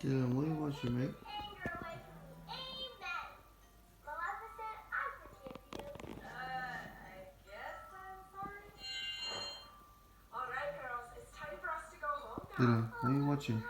Dylan, what do you watching, mate? Dylan, what are you watching?